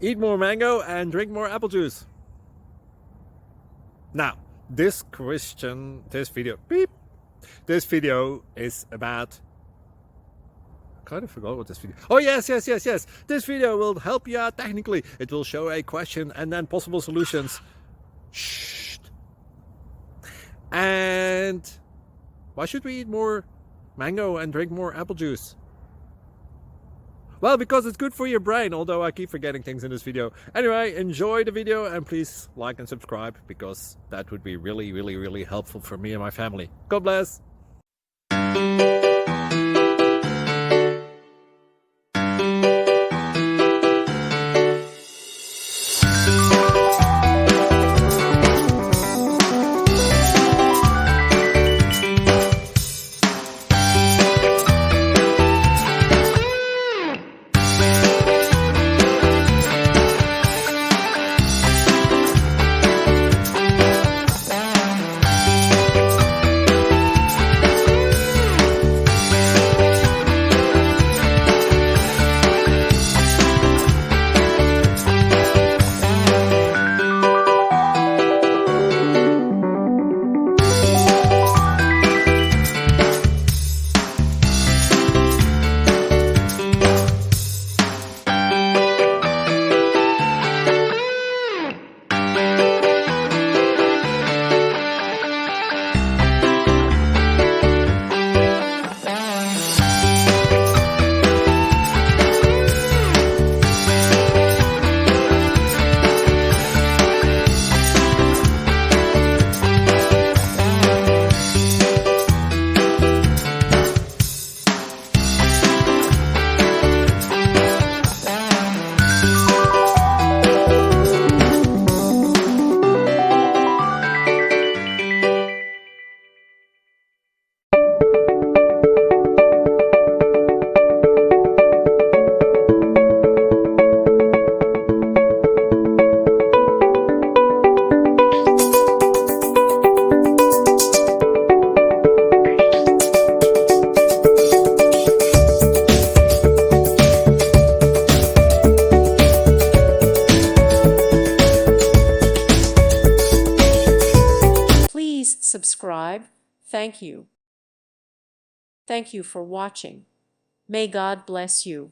Eat more mango and drink more apple juice. Now, this video is about, I kind of forgot what this video. Oh yes. This video will help you out technically. It will show a question and then possible solutions. Shh. And why should we eat more mango and drink more apple juice? Well, because it's good for your brain, although I keep forgetting things in this video. Anyway, enjoy the video and please like and subscribe, because that would be really helpful for me and my family. God bless! Subscribe. Thank you. Thank you for watching. May God bless you.